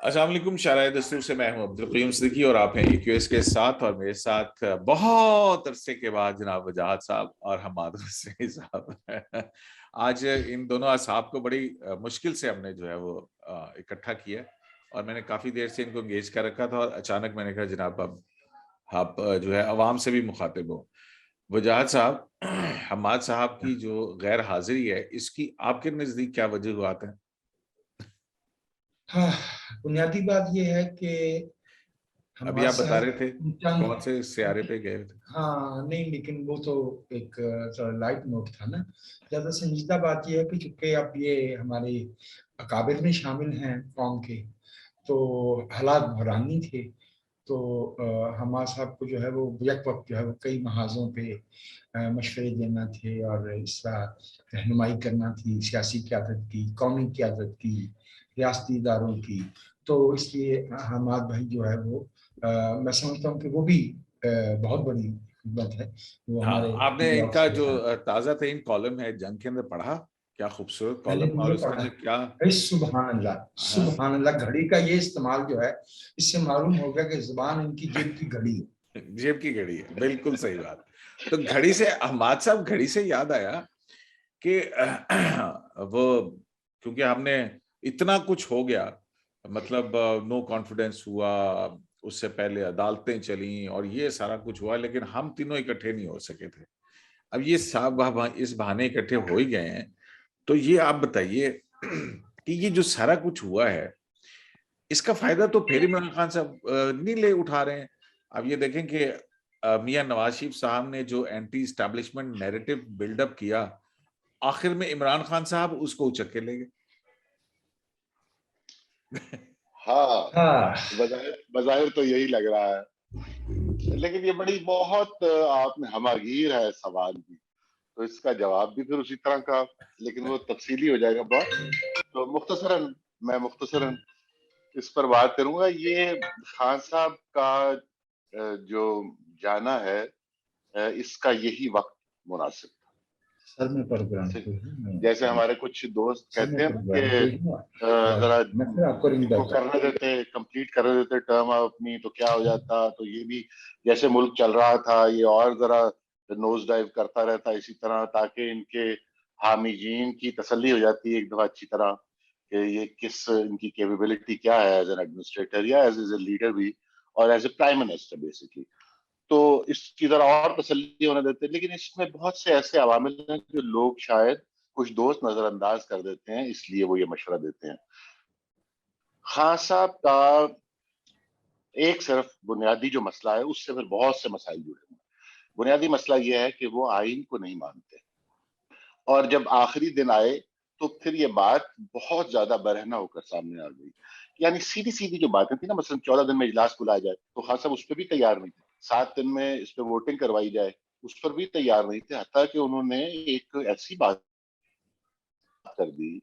السلام علیکم. شارع دستور سے میں ہوں عبدالقیوم صدیقی اور آپ ہیں EQS کے ساتھ, اور میرے ساتھ بہت عرصے کے بعد جناب وجاہت صاحب اور حماد حسین صاحب. آج ان دونوں اصحاب کو بڑی مشکل سے ہم نے جو ہے وہ اکٹھا کیا, اور میں نے کافی دیر سے ان کو انگیج کر رکھا تھا, اور اچانک میں نے کہا جناب اب آپ جو ہے عوام سے بھی مخاطب ہو. وجاہت صاحب, حماد صاحب کی جو غیر حاضری ہے اس کی آپ کے نزدیک کیا وجوہات ہیں؟ ہاں, بنیادی بات یہ ہے کہ ابھی حماد آپ بتا رہے صاحب تھے کون سے سیارے پہ گئے تھے. ہاں نہیں, لیکن وہ تو ایک لائٹ نوٹ تھا نا. زیادہ سنجیدہ بات یہ ہے کہ چونکہ اب یہ ہمارے اکابر میں شامل ہیں قوم کے, تو حالات بحرانی تھے, تو حماد صاحب کو جو ہے وہ یک وقت جو ہے وہ کئی محاذوں پہ مشورے دینا تھے, اور اس طرح رہنمائی کرنا تھی سیاسی قیادت کی, قومی قیادت کی, ریاستی اداروں کی. تو اس لیے حماد بھائی جو ہے وہ میں سمجھتا ہوں کہ وہ بھی بہت بڑی خدمت ہے. وہ ہاں, ہمارے آپ نے ان بلاک کا سے جو ہیں. تازہ ترین کالم ہے جنگ کے اندر پڑھا, کیا خوبصورت میں نے کالم, اور یہ اس کے پڑھا اندر کیا. ہے, سبحان اللہ ہاں سبحان اللہ, گھڑی کا یہ استعمال جو ہے اس سے معلوم ہوگا کہ زبان ان کی جیب کی گھڑی ہے. جیب کی گھڑی ہے, بالکل صحیح بات. تو گھڑی سے حماد صاحب, گھڑی سے یاد آیا کہ وہ کیونکہ ہم نے اتنا کچھ ہو گیا, مطلب نو کانفیڈنس ہوا, اس سے پہلے عدالتیں چلیں اور یہ سارا کچھ ہوا, لیکن ہم تینوں اکٹھے نہیں ہو سکے تھے. اب یہ صاحب اس بہانے اکٹھے ہو ہی گئے ہیں, تو یہ آپ بتائیے کہ یہ جو سارا کچھ ہوا ہے اس کا فائدہ تو پھر عمران خان صاحب نہیں لے اٹھا رہے ہیں. اب یہ دیکھیں کہ میاں نواز شریف صاحب نے جو anti establishment narrative build up کیا, آخر میں عمران خان صاحب اس کو اچک کے لے گئے. ہاں, بظاہر تو یہی لگ رہا ہے, لیکن یہ بڑی بہت آپ نے ہماگیر ہے سوال بھی, تو اس کا جواب بھی پھر اسی طرح کا, لیکن وہ تفصیلی ہو جائے گا بہت. تو مختصراً اس پر بات کروں گا. یہ خان صاحب کا جو جانا ہے, اس کا یہی وقت مناسب تھا. سر میں پروگرام جیسے ہمارے کچھ دوست کہتے ہیں نا کہ ذرا ان کو کرنے دیتے, کمپلیٹ کرنے دیتے ٹرم اپنی, تو کیا ہو جاتا. تو یہ بھی جیسے ملک چل رہا تھا, یہ اور ذرا نوز ڈائیو کرتا رہتا اسی طرح, تاکہ ان کے حامی جین کی تسلی ہو جاتی ایک دفعہ اچھی طرح کہ یہ کس ان کی کیپیبلٹی کیا ہے ایز این ایڈمنسٹریٹر یا ایز اے لیڈر بھی, اور as a prime minister basically. تو اس کی ذرا اور تسلی ہونے دیتے. لیکن اس میں بہت سے ایسے عوامل ہیں جو لوگ شاید کچھ دوست نظر انداز کر دیتے ہیں, اس لیے وہ یہ مشورہ دیتے ہیں. خان صاحب کا ایک صرف بنیادی جو مسئلہ ہے, اس سے پھر بہت سے مسائل جڑے ہیں. بنیادی مسئلہ یہ ہے کہ وہ آئین کو نہیں مانتے, اور جب آخری دن آئے تو پھر یہ بات بہت زیادہ برہنہ ہو کر سامنے آ گئی. یعنی سیدھی سیدھی جو باتیں تھیں نا, مثلا 14 دن میں اجلاس بلایا جائے, تو خان صاحب اس پہ بھی تیار نہیں تھے. 7 دن میں اس پہ ووٹنگ کروائی جائے, اس پر بھی تیار نہیں تھے. حتیٰ کہ انہوں نے ایک ایسی بات کر دی,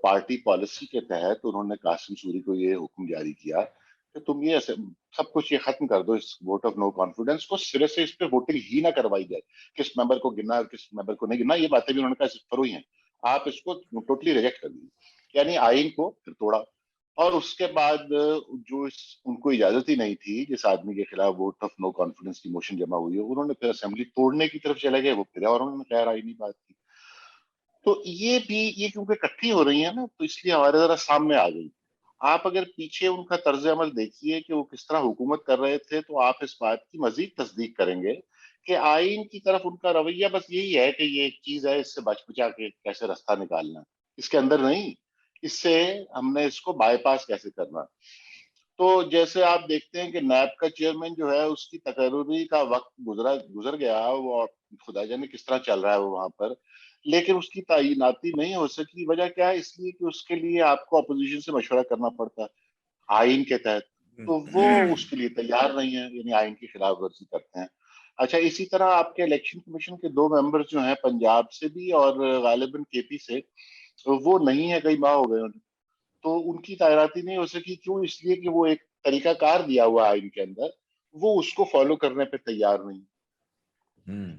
پارٹی پالیسی کے تحت انہوں نے قاسم سوری کو یہ حکم جاری کیا کہ تم یہ سب کچھ یہ ختم کر دو, اس ووٹ آف نو کانفیڈنس کو, سرے سے اس پہ ووٹنگ ہی نہ کروائی جائے, کس ممبر کو گرنا اور کس ممبر کو نہیں گرنا, یہ باتیں بھی انہوں نے کہا فروئی ہیں, آپ اس کو ٹوٹلی ریجیکٹ کر دیجیے. یعنی آئین کو پھر توڑا. اور اس کے بعد جو ان کو اجازت ہی نہیں تھی, جس آدمی کے خلاف ووٹ آف نو کانفیڈنس کی موشن جمع ہوئی ہے, انہوں نے پھر اسمبلی توڑنے کی طرف چلے گئے. وہ پھر اور انہوں نے خیر آئینی بات کی. تو یہ بھی یہ کیونکہ اکٹھی ہو رہی ہیں نا, تو اس لیے ہمارے ذرا سامنے آ گئی. آپ اگر پیچھے ان کا طرز عمل دیکھیے کہ وہ کس طرح حکومت کر رہے تھے, تو آپ اس بات کی مزید تصدیق کریں گے کہ آئین کی طرف ان کا رویہ بس یہی ہے کہ یہ ایک چیز ہے, اس سے بچ بچا کے کیسے راستہ نکالنا, اس کے اندر نہیں, اس سے ہم نے اس کو بائی پاس کیسے کرنا. تو جیسے آپ دیکھتے ہیں کہ نیب کا چیئرمین جو ہے, اس کی تقرری کا وقت گزر گیا, وہ خدا جانے کس طرح چل رہا ہے وہ وہاں پر, لیکن اس کی تعیناتی نہیں ہو سکی. وجہ کیا ہے؟ اس لیے کہ اس کے لیے آپ کو اپوزیشن سے مشورہ کرنا پڑتا ہے آئین کے تحت, تو وہ اس کے لیے تیار نہیں ہے, یعنی آئین کی خلاف ورزی کرتے ہیں. اچھا, اسی طرح آپ کے الیکشن کمیشن کے 2 ممبر جو ہیں پنجاب سے بھی اور غالباً KP سے, وہ نہیں ہے, کئی ماہ ہو گئے انہیں, تو ان کی تعیناتی نہیں ہو سکی. کیوں؟ اس لیے کہ وہ ایک طریقہ کار دیا ہوا آئین کے اندر, وہ اس کو فالو کرنے پہ تیار نہیں.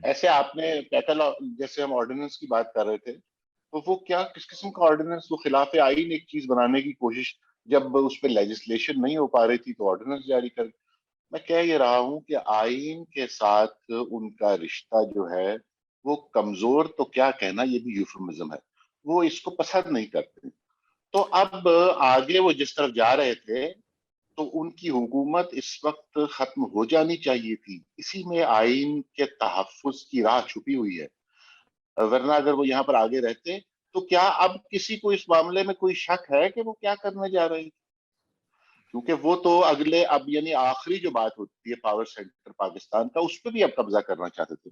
ایسے آپ نے پیٹل, جیسے ہم آرڈیننس کی بات کر رہے تھے, تو وہ کیا کس قسم کا آرڈیننس, وہ خلاف آئین ایک چیز بنانے کی کوشش جب اس پہ لیجسلیشن نہیں ہو پا رہی تھی تو آرڈیننس جاری کر. میں کہہ یہ رہا ہوں کہ آئین کے ساتھ ان کا رشتہ جو ہے وہ کمزور، تو کیا کہنا، یہ بھی یوفمزم ہے، وہ اس کو پسند نہیں کرتے. تو اب آگے وہ جس طرف جا رہے تھے تو ان کی حکومت اس وقت ختم ہو جانی چاہیے تھی. اسی میں آئین کے تحفظ کی راہ چھپی ہوئی ہے. ورنہ اگر وہ یہاں پر آگے رہتے تو کیا اب کسی کو اس معاملے میں کوئی شک ہے کہ وہ کیا کرنے جا رہے ہیں؟ کیونکہ وہ تو اگلے اب یعنی آخری جو بات ہوتی ہے پاور سینٹر پاکستان کا، اس پہ بھی اب قبضہ کرنا چاہتے تھے.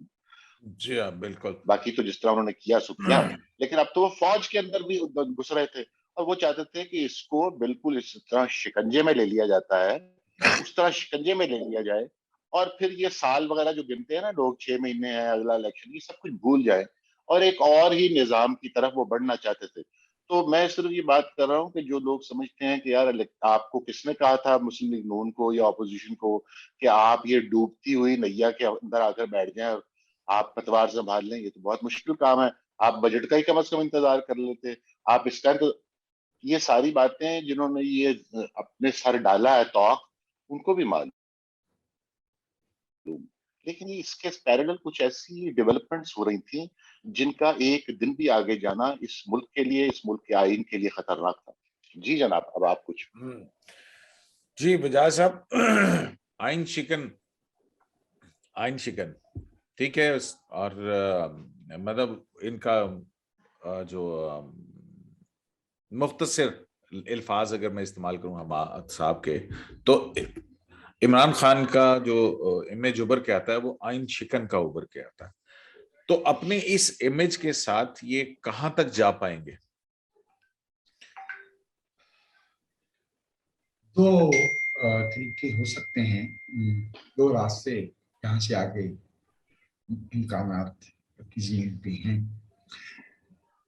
جی ہاں بالکل. باقی تو جس طرح انہوں نے کیا سو کیا، لیکن اب تو وہ فوج کے اندر بھی گھس رہے تھے اور وہ چاہتے تھے کہ اس کو بالکل اس طرح شکنجے میں لے لیا جاتا ہے، اس طرح شکنجے میں لے لیا جائے اور پھر یہ سال وغیرہ جو گنتے ہیں نا لوگ، 6 مہینے ہیں اگلا الیکشن، یہ سب کچھ بھول جائے اور ایک اور ہی نظام کی طرف وہ بڑھنا چاہتے تھے. تو میں صرف یہ بات کر رہا ہوں کہ جو لوگ سمجھتے ہیں کہ یار آپ کو کس نے کہا تھا مسلم لیگ نون کو یا اپوزیشن کو کہ آپ یہ ڈوبتی ہوئی نیا کے اندر آ کر بیٹھ جائیں اور آپ پتوار سنبھال لیں، یہ تو بہت مشکل کام ہے. آپ بجٹ کا ہی کم از کم انتظار کر لیتے. آپ اس کا یہ ساری باتیں جنہوں نے یہ اپنے سر ڈالا ہے توق، ان کو بھی معلوم. لیکن یہ اس کے پیرالل کچھ ایسی ڈیولپمنٹس ہو رہی تھیں جن کا ایک دن بھی آگے جانا اس ملک کے لیے، اس ملک کے آئین کے لیے خطرناک تھا. جی جناب، اب آپ کچھ. جی بجاج صاحب، آئین شکن ٹھیک ہے، اور مطلب ان کا جو مختصر الفاظ اگر میں استعمال کروں حماد صاحب کے، تو عمران خان کا جو امیج ابھر کے آتا ہے وہ آئین شکن کا ابھر کے آتا ہے. تو اپنے اس امیج کے ساتھ یہ کہاں تک جا پائیں گے؟ دو طریقے ہو سکتے ہیں، دو راستے یہاں سے آگے امکانات کی ذہن پہ ہیں.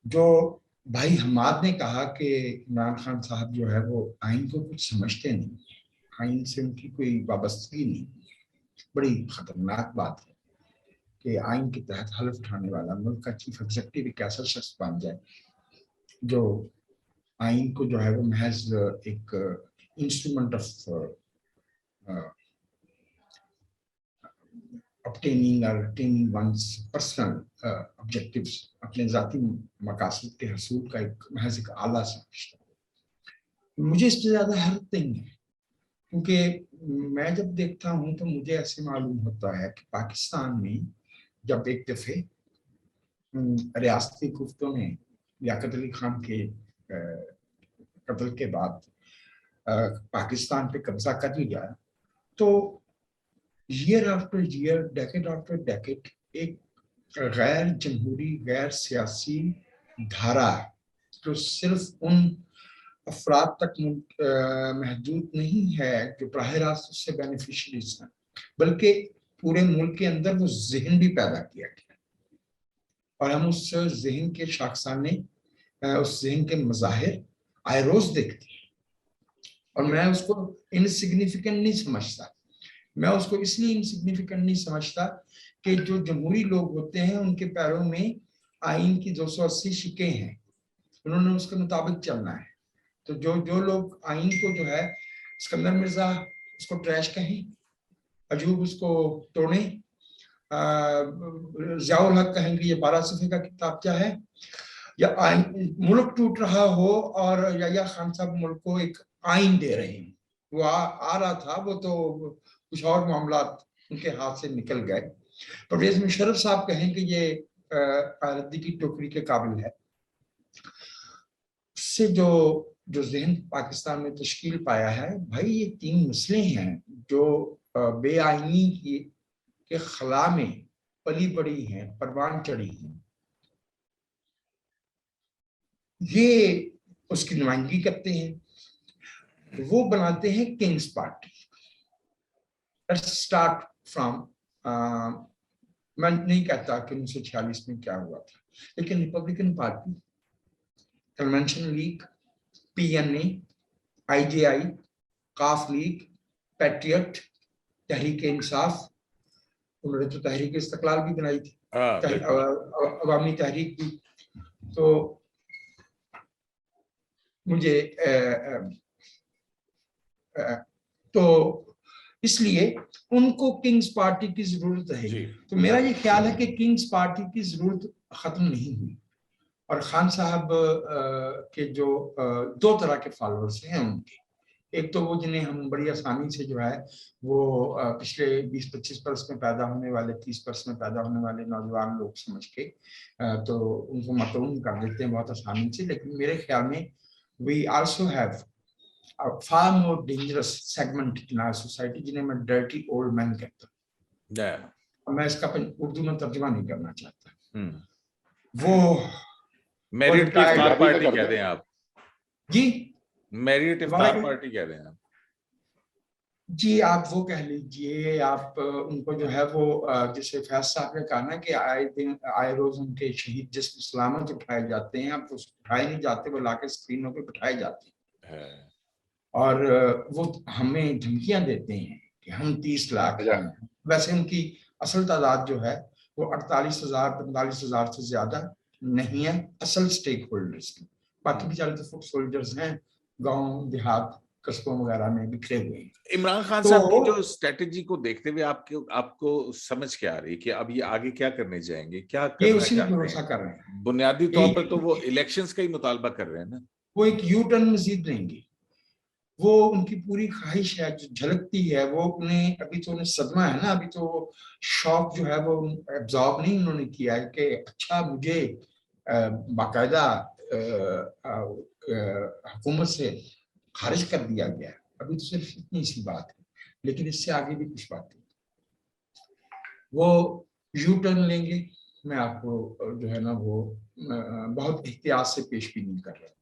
جو بھائی حماد نے کہا کہ عمران خان صاحب جو ہے وہ آئین کو کچھ سمجھتے نہیں، آئین سے ان کی کوئی وابستگی نہیں، بڑی خطرناک بات ہے کہ آئین کے تحت حلف اٹھانے والا ملک کا چیف ایگزیکٹو ایک ایسا شخص بن جائے جو آئین کو جو ہے وہ محض ایک instrument of obtaining or attaining one's personal objectives، اپنے ذاتی مقاصد کے حصول کا ایک محض ایک آلہ سمجھتا ہوں. مجھے اس سے زیادہ حیرت نہیں ہے، کیونکہ میں جب دیکھتا ہوں تو مجھے ایسے معلوم ہوتا ہے کہ پاکستان میں جب ایک دفعہ ریاستی خفتوں نے لیاقت علی خان کے قتل کے بعد پاکستان پہ قبضہ کر لیا، تو year after year, decade after decade ایک غیر جمہوری، غیر سیاسی دھارا جو صرف ان افراد تک محدود نہیں ہے جو براہ راست اس سے بینیفیشریز ہیں، بلکہ پورے ملک کے اندر وہ ذہن بھی پیدا کیا گیا، اور ہم اس ذہن کے شاخسانے، اس ذہن کے مظاہر آئے روز دیکھتے ہیں. اور میں اس کو انسگنیفیکنٹ نہیں سمجھتا. میں اس کو اس لیے انسگنیفیکنٹ نہیں سمجھتا کہ جو جمہوری لوگ ہوتے ہیں ان کے پیروں میں آئین کی 280 شکیں ہیں، انہوں نے اس کے مطابق چلنا ہے. تو جو لوگ آئین کو جو ہے، اسکندر مرزا اس کو ٹریش کہیں، ایوب اس کو توڑیں، ضیاء الحق کہیں گے یہ 12 صفحے کا کتاب کیا ہے، یا ملک ٹوٹ رہا ہو اور یا خان صاحب ملک کو ایک آئین دے رہے ہیں. وہ آ رہا تھا، وہ تو کچھ اور معاملات ان کے ہاتھ سے نکل گئے. پرویز مشرف صاحب کہیں کہ یہ قائدی کی ٹوکری کے قابل ہے. اس سے جو ذہن پاکستان میں تشکیل پایا ہے، بھائی یہ 3 مسئلے ہیں جو بے آئینی کے خلا میں پلی بڑی ہیں، پروان چڑھی ہیں. یہ اس کی نمائندگی کرتے ہیں، وہ بناتے ہیں Kings party. Let's start from میں نہیں کہتا کہ 1946 میں کیا ہوا تھا، لیکن ریپبلکن پارٹی، کنونشن لیگ، پی این اے، آئی جے آئی، قاف لیگ، پیٹریٹ، تحریک انصاف، انہوں نے تو تحریک استقلال بھی بنائی تھی، عوامی تحریک بھی. تو مجھے تو اس لیے ان کو کنگز پارٹی کی ضرورت رہے. تو میرا یہ خیال ہے کہ کنگز پارٹی کی ضرورت ختم نہیں ہوئی. اور خان صاحب کے جو دو طرح کے فالوورز ہیں ان کے، ایک تو وہ جنہیں ہم بڑی آسانی سے جو ہے وہ پچھلے 20-25 برس میں پیدا ہونے والے 30 برس میں پیدا ہونے والے نوجوان لوگ سمجھ کے تو ان کو مطعون کر دیتے ہیں بہت آسانی سے. لیکن میرے خیال میں we also have far more dangerous segment in our society جنہیں میں dirty old men کہتا ہوں. میں اس کا اردو میں ترجمہ نہیں کرنا چاہتا. وہ میرٹ کی افطار پارٹی کہہ دیں آپ. جی میرٹ افطار پارٹی کہہ دیں آپ. جی آپ وہ کہہ لیجئے. آپ ان کو جو ہے وہ جیسے فیض صاحب نے کہا نا کہ آئے روز ان کے شہید جسم سلامت اٹھائے جاتے ہیں. اب اٹھائے نہیں جاتے، وہ لا کے اسکرینوں پہ بٹھائے جاتے ہیں اور وہ ہمیں دھمکیاں دیتے ہیں کہ ہم 30 لاکھ ہیں. ویسے ان کی اصل تعداد جو ہے وہ 48,000-45,000 سے زیادہ نہیں ہے اصل سٹیک ہولڈرز کی. باقی بیچارے تو فٹ سولجرز ہیں گاؤں دیہات قصبوں وغیرہ میں بکھرے ہوئے ہیں. عمران خان صاحب کی جو اسٹریٹجی کو دیکھتے ہوئے آپ کو سمجھ کے آ رہی ہے کہ اب یہ آگے کیا کرنے جائیں گے، کیا کرنا اسی چاہتے بھروسہ ہیں؟ کر رہے ہیں بنیادی طور پر تو وہ الیکشنز کا ہی مطالبہ کر رہے ہیں نا. وہ ایک یو ٹرن مزید لیں گے. وہ ان کی پوری خواہش ہے جو جھلکتی ہے. وہ انہیں ابھی تو انہیں صدمہ ہے نا، ابھی تو شوق جو ہے وہ ایبزارب نہیں انہوں نے کیا ہے کہ اچھا مجھے باقاعدہ حکومت سے خارج کر دیا گیا. ابھی تو صرف اتنی سی بات ہے، لیکن اس سے آگے بھی کچھ باتیں وہ یو ٹرن لیں گے. میں آپ کو جو ہے نا وہ بہت احتیاط سے پیش بھی نہیں کر رہا.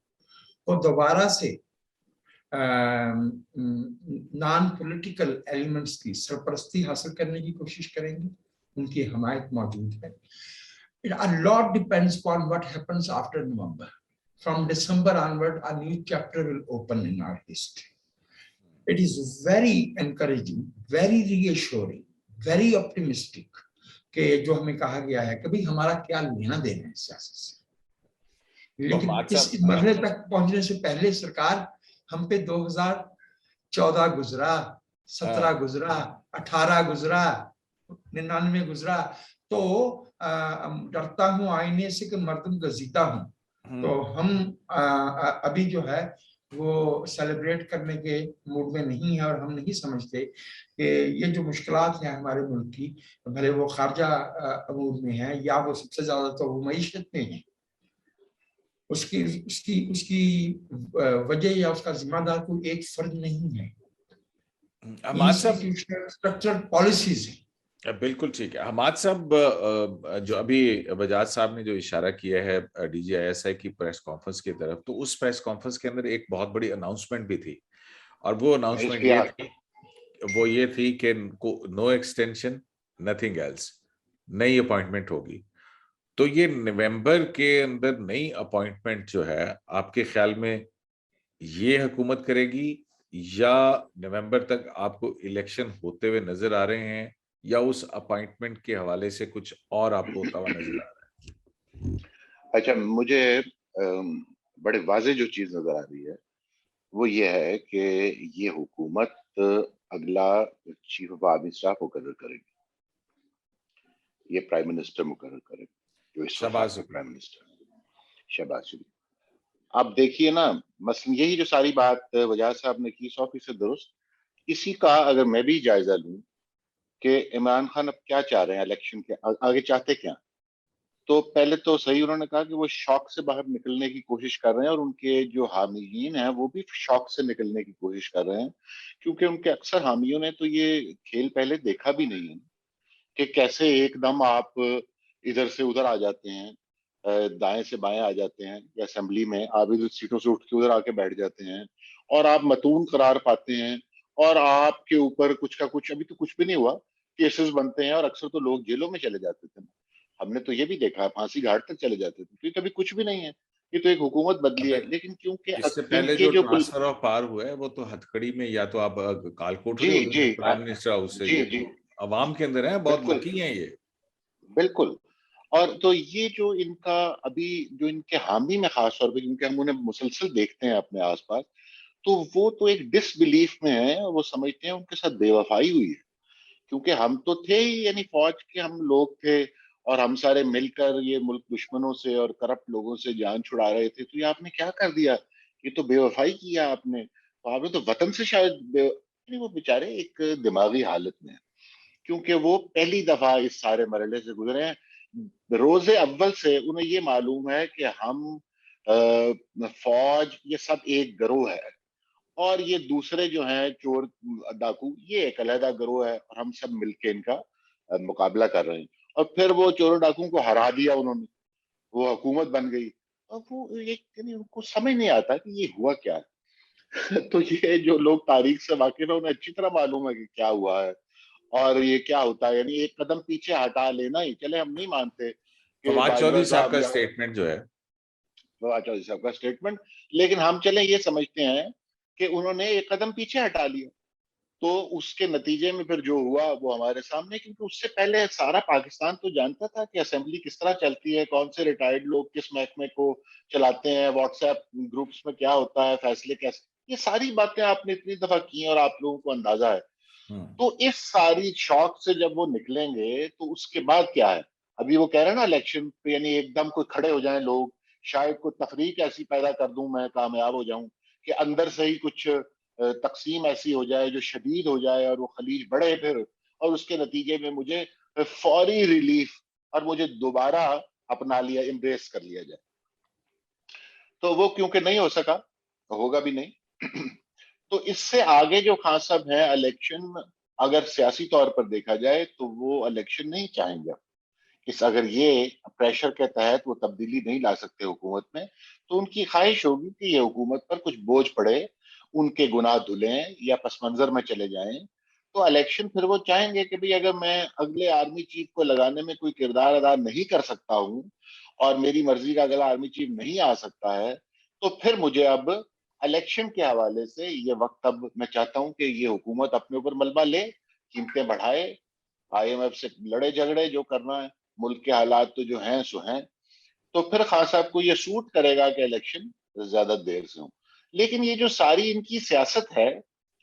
اور دوبارہ سے نان پولیٹیکل ایلیمنٹس کی سرپرستی حاصل کرنے کی کوشش کریں گے. ان کی حمایت موجود ہے. A lot depends upon what happens after November. From December onward, a new chapter will open in our history. It is very encouraging, very reassuring, very optimistic کہ جو ہمیں کہا گیا ہے کبھی ہمارا کیا لینا دینا ہے سیاست سے. لیکن اس مرحلے تک پہنچنے سے پہلے سرکار ہم پہ 2014 گزرا، 17 گزرا، 18 گزرا، 99 گزرا. تو ڈرتا ہوں آئینے سے کہ مردم گزیتا ہوں. تو ہم ابھی جو ہے وہ سیلیبریٹ کرنے کے موڈ میں نہیں ہیں اور ہم نہیں سمجھتے کہ یہ جو مشکلات ہیں ہمارے ملک کی، بھلے وہ خارجہ امور میں ہیں یا وہ سب سے زیادہ تو وہ معیشت میں ہیں، اس کی وجہ یا اس کا ذمہ دار کوئی ایک فرد نہیں ہے. انسٹیٹیوشنل اسٹرکچر پالیسیز ہیں. بالکل ٹھیک ہے. حماد صاحب جو ابھی بجاج صاحب نے جو اشارہ کیا ہے D G I S I کی پریس کانفرنس کی طرف، تو اس پریس کانفرنس کے اندر ایک بہت بڑی اناؤنسمنٹ بھی تھی، اور وہ اناؤنسمنٹ یہ تھی کہ نو ایکسٹینشن نتھنگ ایلس، نئی اپوائنٹمنٹ ہوگی. تو یہ نومبر کے اندر نئی اپوائنٹمنٹ جو ہے آپ کے خیال میں یہ حکومت کرے گی، یا نومبر تک آپ کو الیکشن ہوتے ہوئے نظر آ رہے ہیں، یا اس اپوائنٹمنٹ کے حوالے سے کچھ اور آپ کو ہوتا ہوا نظر آ رہا ہے؟ اچھا، مجھے بڑے واضح جو چیز نظر آ رہی ہے وہ یہ ہے کہ یہ حکومت اگلا چیف آف آرمی اسٹاف مقرر کرے گی. یہ پرائم منسٹر مقرر کرے گی جو اس وقت پرائم منسٹر شہباز شریف. آپ دیکھیے نا، مثلا یہی جو ساری بات وجاہت صاحب نے کی 100% درست. اسی کا اگر میں بھی جائزہ لوں کہ عمران خان اب کیا چاہ رہے ہیں الیکشن کے آگے، چاہتے کیا، تو پہلے تو صحیح انہوں نے کہا کہ وہ شوق سے باہر نکلنے کی کوشش کر رہے ہیں، اور ان کے جو حامیین ہیں وہ بھی شوق سے نکلنے کی کوشش کر رہے ہیں، کیونکہ ان کے اکثر حامیوں نے تو یہ کھیل پہلے دیکھا بھی نہیں ہے کہ کیسے ایک دم آپ ادھر سے ادھر آ جاتے ہیں، دائیں سے بائیں آ جاتے ہیں، یا اسمبلی میں آپ ادھر سیٹوں سے اٹھ کے ادھر آ کے بیٹھ جاتے ہیں، اور آپ متون قرار پاتے ہیں، اور آپ کے اوپر کچھ کا کچھ، ابھی تو کچھ بھی نہیں ہوا، کیسز بنتے ہیں، اور اکثر تو لوگ جیلوں میں چلے جاتے تھے. ہم نے تو یہ بھی دیکھا ہے پھانسی گھاٹ تک چلے جاتے تھے، کیونکہ ابھی کچھ بھی نہیں ہے، یہ تو ایک حکومت بدلی ہے. لیکن کیونکہ اس سے پہلے جو ٹرانسفر آف پاور ہوا ہے وہ تو ہتھکڑی میں، یا تو آپ کالکوٹری پرائم منسٹر ہاؤس سے، عوام کے اندر ہیں، بہت لکی ہیں یہ. بالکل. اور تو یہ جو ان کا ابھی جو ان کے حامی میں خاص طور پہ، کیونکہ ہم انہیں مسلسل دیکھتے ہیں اپنے آس پاس، تو وہ تو ایک ڈس بلیف میں ہے، وہ سمجھتے ہیں ان کے ساتھ بے وفائی ہوئی ہے، کیونکہ ہم تو تھے ہی، یعنی فوج کے ہم لوگ تھے اور ہم سارے مل کر یہ ملک دشمنوں سے اور کرپٹ لوگوں سے جان چھڑا رہے تھے، تو یہ آپ نے کیا کر دیا، یہ تو بے وفائی کیا آپ نے، تو آپ نے تو وطن سے شاید یعنی وہ بیچارے ایک دماغی حالت میں ہیں، کیونکہ وہ پہلی دفعہ اس سارے مرحلے سے گزرے ہیں، روز اول سے انہیں یہ معلوم ہے کہ ہم فوج یہ سب ایک گروہ ہے، اور یہ دوسرے جو ہیں چور ڈاکو یہ ایک علیحدہ گروہ ہے، اور ہم سب مل کے ان کا مقابلہ کر رہے ہیں، اور پھر وہ چور ڈاکو کو ہرا دیا انہوں نے، وہ حکومت بن گئی، اور وہ ایک یعنی ان کو سمجھ نہیں آتا کہ یہ ہوا کیا ہے تو یہ جو لوگ تاریخ سے واقف ہیں انہیں اچھی طرح معلوم ہے کہ کیا ہوا ہے اور یہ کیا ہوتا ہے، یعنی ایک قدم پیچھے ہٹا لینا ہی، چلے ہم نہیں مانتے کہ فواد باجوہ چودھری صاحب صاحب کا یا اسٹیٹمنٹ جو ہے، چودھری صاحب کا اسٹیٹمنٹ، لیکن ہم چلیں یہ سمجھتے ہیں کہ انہوں نے ایک قدم پیچھے ہٹا لیا، تو اس کے نتیجے میں پھر جو ہوا وہ ہمارے سامنے، کیونکہ اس سے پہلے سارا پاکستان تو جانتا تھا کہ اسمبلی کس طرح چلتی ہے، کون سے ریٹائرڈ لوگ کس محکمے کو چلاتے ہیں، واٹس ایپ گروپس میں کیا ہوتا ہے، فیصلے کیسے، یہ ساری باتیں آپ نے اتنی دفعہ کی ہیں اور آپ لوگوں کو اندازہ ہے، تو اس ساری شوق سے جب وہ نکلیں گے تو اس کے بعد کیا ہے، ابھی وہ کہہ رہے ہیں نا الیکشن پہ یعنی ایک دم کوئی کھڑے ہو جائیں لوگ، شاید کوئی تفریق ایسی پیدا کر دوں میں کامیاب ہو جاؤں کہ اندر سے ہی کچھ تقسیم ایسی ہو جائے جو شدید ہو جائے اور وہ خلیج بڑھے پھر، اور اس کے نتیجے میں مجھے فوری ریلیف اور مجھے دوبارہ اپنا لیا امبریس کر لیا جائے، تو وہ کیونکہ نہیں ہو سکا، ہوگا بھی نہیں تو اس سے آگے جو خان صاحب ہیں الیکشن، اگر سیاسی طور پر دیکھا جائے تو وہ الیکشن نہیں چاہیں گے، اگر یہ پریشر کے تحت وہ تبدیلی نہیں لا سکتے حکومت میں، تو ان کی خواہش ہوگی کہ یہ حکومت پر کچھ بوجھ پڑے، ان کے گناہ دھلیں یا پس منظر میں چلے جائیں، تو الیکشن پھر وہ چاہیں گے کہ اگر میں اگلے آرمی چیف کو لگانے میں کوئی کردار ادا نہیں کر سکتا ہوں اور میری مرضی کا اگلا آرمی چیف نہیں آ سکتا ہے، تو پھر مجھے اب الیکشن کے حوالے سے یہ وقت، اب میں چاہتا ہوں کہ یہ حکومت اپنے اوپر ملبہ لے، قیمتیں بڑھائے، آئی ایم ایف سے لڑے جھگڑے جو کرنا ہے، ملک کے حالات تو جو ہیں سو ہیں، تو پھر خان صاحب کو یہ سوٹ کرے گا کہ الیکشن زیادہ دیر سے ہوں، لیکن یہ جو ساری ان کی سیاست ہے،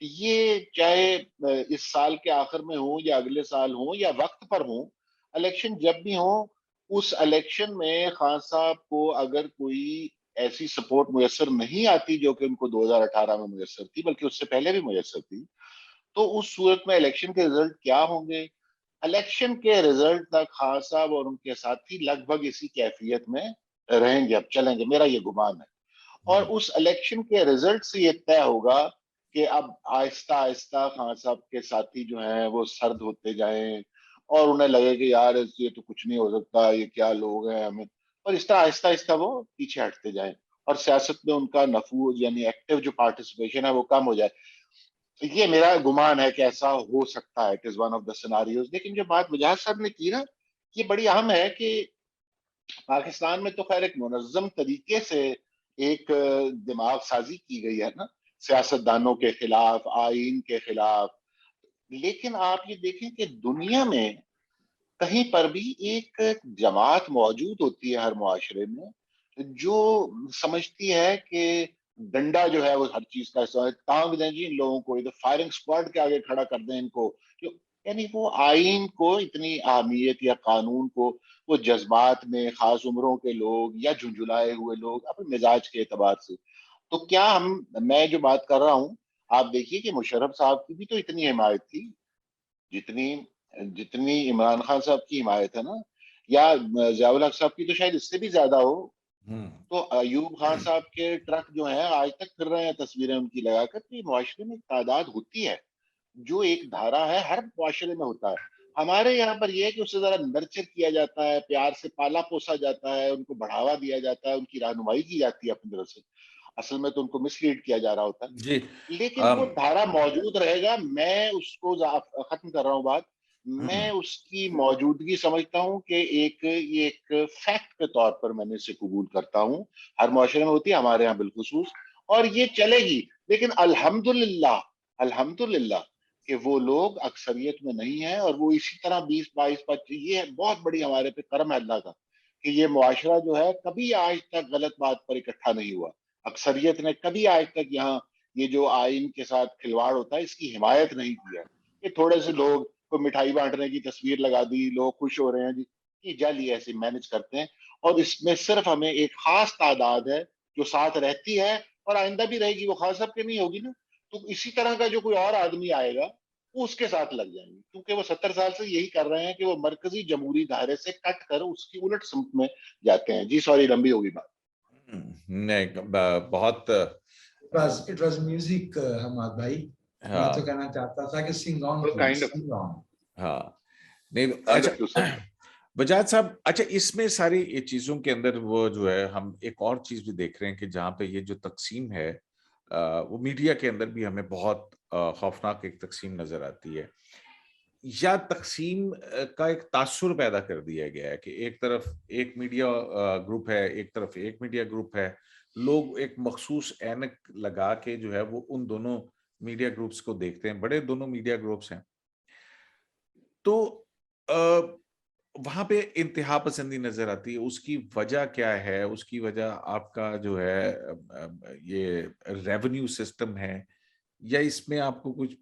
یہ چاہے اس سال کے آخر میں ہوں یا اگلے سال ہوں یا وقت پر ہوں، الیکشن جب بھی ہوں، اس الیکشن میں خان صاحب کو اگر کوئی ایسی سپورٹ میسر نہیں آتی جو کہ ان کو 2018 میں میسر تھی، بلکہ اس سے پہلے بھی میسر تھی، تو اس صورت میں الیکشن کے رزلٹ کیا ہوں گے، الیکشن کے رزلٹ تک خان صاحب اور ان کے ساتھی لگ بھگ اسی کیفیت میں رہیں گے، اب چلیں گے، میرا یہ گمان ہے، اور اس الیکشن کے رزلٹ سے یہ طے ہوگا کہ اب آہستہ آہستہ خان صاحب کے ساتھی جو ہیں وہ سرد ہوتے جائیں اور انہیں لگے کہ یار یہ تو کچھ نہیں ہو سکتا، یہ کیا لوگ ہیں ہمیں، اور اس طرح آہستہ آہستہ وہ پیچھے ہٹتے جائیں اور سیاست میں ان کا نفوذ یعنی ایکٹیو جو پارٹیسپیشن ہے وہ کم ہو جائے، یہ میرا گمان ہے کہ ایسا ہو سکتا ہے، it is one of the scenarios, لیکن جو بات وجاہت صاحب نے کی نا، یہ بڑی اہم ہے کہ پاکستان میں تو خیر ایک منظم طریقے سے ایک دماغ سازی کی گئی ہے نا، سیاست دانوں کے خلاف، آئین کے خلاف، لیکن آپ یہ دیکھیں کہ دنیا میں کہیں پر بھی ایک جماعت موجود ہوتی ہے ہر معاشرے میں جو سمجھتی ہے کہ ڈنڈا جو ہے وہ ہر چیز کا حصہ ہے، ٹانگ دیں جی ان لوگوں کو، ادھر فائرنگ اسکواڈ کے آگے کھڑا کر دیں ان کو، یعنی وہ آئین کو اتنی اہمیت یا قانون کو وہ جذبات میں خاص عمروں کے لوگ یا جھنجھلائے ہوئے لوگ اپنے مزاج کے اعتبار سے، تو کیا میں جو بات کر رہا ہوں، آپ دیکھیے کہ مشرف صاحب کی بھی تو اتنی حمایت تھی جتنی جتنی عمران خان صاحب کی حمایت ہے نا، یا ضیاء الحق صاحب کی تو شاید اس سے بھی زیادہ ہو، تو ایوب خان صاحب کے ٹرک جو ہیں آج تک پھر رہے ہیں تصویریں ان کی لگا کر، تو یہ معاشرے میں ایک تعداد ہوتی ہے جو ایک دھارا ہے، ہر معاشرے میں ہوتا ہے، ہمارے یہاں پر یہ ہے کہ اسے ذرا نرچر کیا جاتا ہے، پیار سے پالا پوسا جاتا ہے، ان کو بڑھاوا دیا جاتا ہے، ان کی رہنمائی کی جاتی ہے اپنی طرف سے، اصل میں تو ان کو مس لیڈ کیا جا رہا ہوتا جی، ہے، لیکن وہ دھارا موجود رہے گا، میں اس کو ختم کر رہا ہوں بات، میں اس کی موجودگی سمجھتا ہوں کہ یہ ایک فیکٹ کے طور پر میں نے اسے قبول کرتا ہوں، ہر معاشرے میں ہوتی ہے، ہمارے یہاں بالخصوص، اور یہ چلے گی، لیکن الحمدللہ کہ وہ لوگ اکثریت میں نہیں ہیں، اور وہ اسی طرح 20-22-25، یہ بہت بڑی ہمارے پہ کرم ہے اللہ کا کہ یہ معاشرہ جو ہے کبھی آج تک غلط بات پر اکٹھا نہیں ہوا، اکثریت نے کبھی آج تک یہاں یہ جو آئین کے ساتھ کھلواڑ ہوتا ہے اس کی حمایت نہیں کیا. یہ تھوڑے سے لوگ کو مٹھائی بانٹنے کی تصویر لگا دی, لوگ خوش ہو رہے ہیں جی, کہ جلدی ایسے مینج کرتے ہیں, اور اس میں صرف ہمیں ایک خاص تعداد ہے جو ساتھ رہتی ہے اور آئندہ بھی رہے گی, وہ خاص سب کے نہیں ہوگی نا. تو اسی طرح کا جو کوئی اور آدمی آئے گا وہ اس کے ساتھ لگ جائیں گے, کیونکہ وہ 70 سال سے یہی کر رہے ہیں کہ وہ مرکزی جمہوری دائرے سے کٹ کر اس کی الٹ سمت میں جاتے ہیں. جی سوری لمبی ہوگی بات. نہیں بہت it was music حماد بھائی. میں تو کہنا چاہتا تھا کہ sing on please, sing on. ہاں نہیں اچھا بجاج صاحب, اچھا اس میں ساری یہ چیزوں کے اندر وہ جو ہے ہم ایک اور چیز بھی دیکھ رہے ہیں کہ جہاں پہ یہ جو تقسیم ہے وہ میڈیا کے اندر بھی ہمیں بہت خوفناک ایک تقسیم نظر آتی ہے, یا تقسیم کا ایک تاثر پیدا کر دیا گیا ہے کہ ایک طرف ایک میڈیا گروپ ہے, ایک طرف ایک میڈیا گروپ ہے, لوگ ایک مخصوص اینک لگا کے جو ہے وہ ان دونوں میڈیا گروپس کو دیکھتے ہیں, بڑے دونوں میڈیا گروپس ہیں. تو وہاں پہ انتہا پسندی نظر آتی ہے. اس کی وجہ کیا ہے؟ اس کی وجہ آپ کا جو ہے یہ ریونیو سسٹم ہے, یا اس میں آپ کو کچھ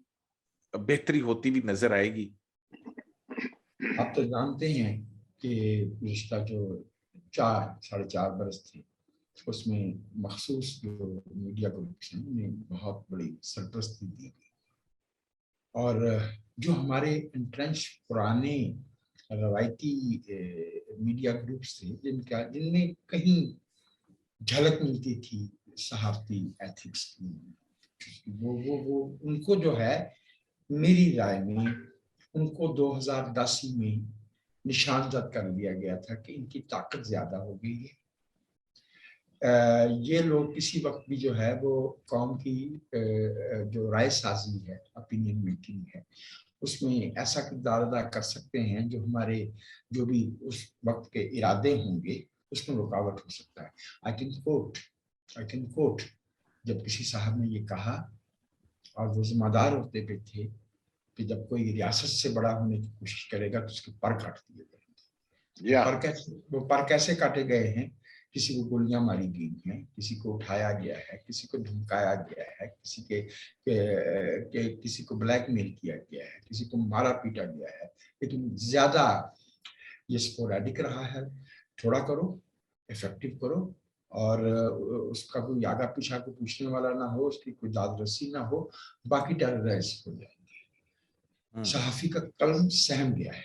بہتری ہوتی بھی نظر آئے گی؟ آپ تو جانتے ہیں کہ رشتہ جو 4.5 برس تھے اس میں مخصوص جو میڈیا گروپس ہیں انہیں بہت بڑی سرپرستی دی گئی, اور جو ہمارے انٹرنچ پرانے روایتی میڈیا گروپس تھے جن میں کہیں جھلک ملتی تھی صحافتی ایتھکس کی, وہ ان کو جو ہے میری رائے میں ان کو 2010 میں نشاندہ کر دیا گیا تھا کہ ان کی طاقت زیادہ ہو گئی ہے. یہ لوگ کسی وقت بھی جو ہے وہ قوم کی جو رائے سازی ہے, اپینین میکنگ ہے, اس میں ایسا کردار ادا کر سکتے ہیں جو ہمارے جو بھی اس وقت کے ارادے ہوں گے اس میں رکاوٹ ہو سکتا ہے. I can quote جب کسی صاحب نے یہ کہا اور وہ ذمہ دار ہوتے پہ تھے کہ جب کوئی ریاست سے بڑا ہونے کی کوشش کرے گا تو اس کے پر کاٹ دیے گئے. وہ پر کیسے کاٹے گئے ہیں؟ کسی کو گولیاں ماری گئی ہیں, کسی کو اٹھایا گیا ہے, کسی کو دھمکایا گیا ہے, کسی کو بلیک میل کیا گیا ہے, کسی کو مارا پیٹا گیا ہے. لیکن زیادہ یہ سپوریڈک رہا ہے. تھوڑا کرو, افیکٹو کرو, اور اس کا کوئی آگا پیچھا کو پوچھنے والا نہ ہو, اس کی کوئی داد رسی نہ ہو, باقی ٹیررائز ہو جائیں گے. صحافی کا قلم سہم گیا ہے.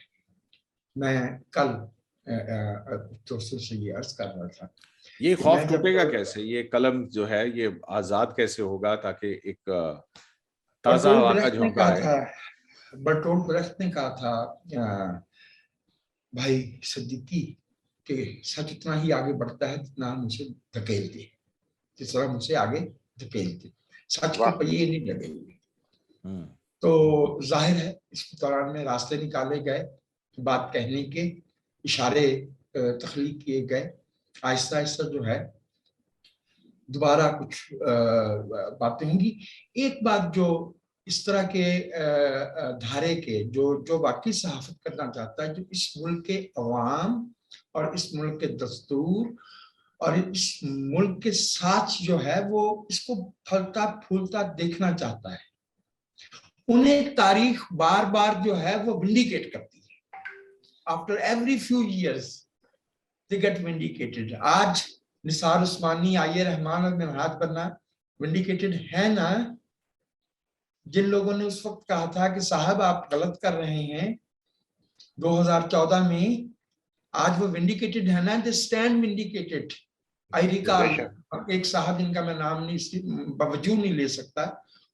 میں کل دوستوں سے یہ عرض کر رہا تھا یہ خوف ٹوٹے گا کیسے؟ یہ قلم جو ہے یہ آزاد کیسے ہوگا تاکہ ایک تازہ ہوا کا جھونکا ہے؟ برٹولٹ بریخت نے کہا تھا بھائی صدیقی کہ سچ اتنا ہی آگے بڑھتا ہے جتنا ہم اسے دھکیلتے, جس طرح ہم اسے آگے دھکیلتے, سچ کے پہیے نہیں لگے ہوئے. تو ظاہر ہے اس دوران میں راستے نکالے گئے, بات کہنے کے اشارے تخلیق کیے گئے. آہستہ آہستہ جو ہے دوبارہ کچھ باتیں ہوں گی. ایک بات جو اس طرح کے دھارے کے جو واقعی صحافت کرنا چاہتا ہے, جو اس ملک کے عوام اور اس ملک کے دستور اور اس ملک کے ساتھ جو ہے وہ اس کو پھلتا پھولتا دیکھنا چاہتا ہے, انہیں تاریخ بار بار جو ہے وہ ونڈیکیٹ کرتی ہے. After every few years they get vindicated. آج نثار عثمانی, عالیہ رحمان اور منہاج بننا ونڈیکیٹڈ ہے نا. جن لوگوں نے اس وقت کہا تھا کہ صاحب آپ غلط کر رہے ہیں 2014 میں, آج وہ ونڈیکیٹڈ ہے نا. they stand vindicated. I recall ایک صاحب جن کا میں نام نہیں باوجود نہیں لے سکتا,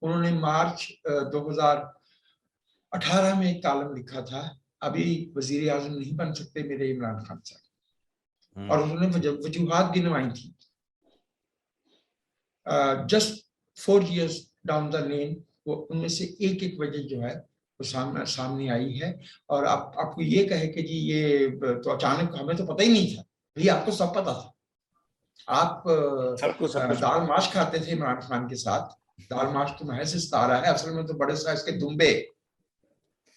انہوں نے مارچ 2018 میں ایک کالم لکھا تھا, ابھی وزیر اعظم نہیں بن سکتے میرے عمران خان صاحب, اور انہوں نے وجوہات گنوائی تھی. جسٹ 4 years ڈاؤن دا لین وہ ان میں سے ایک وجہ جو ہے وہ سامنے آئی ہے. اور آپ کو یہ کہے کہ جی یہ تو اچانک ہمیں تو پتہ ہی نہیں تھا. بھئی آپ کو سب پتا تھا. آپ دال ماش کھاتے تھے عمران خان کے ساتھ. دال ماش تو محض ستارہ ہے, اصل میں تو بڑے سائز کے دمبے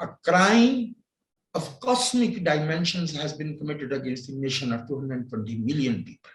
A crime of cosmic dimensions has been committed against the nation of 220 million people.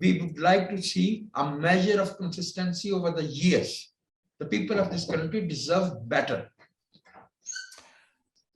we would like to see a measure of consistency over the years. The people of this country deserve better.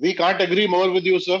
we can't agree more with you, sir.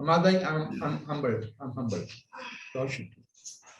I'm humbled.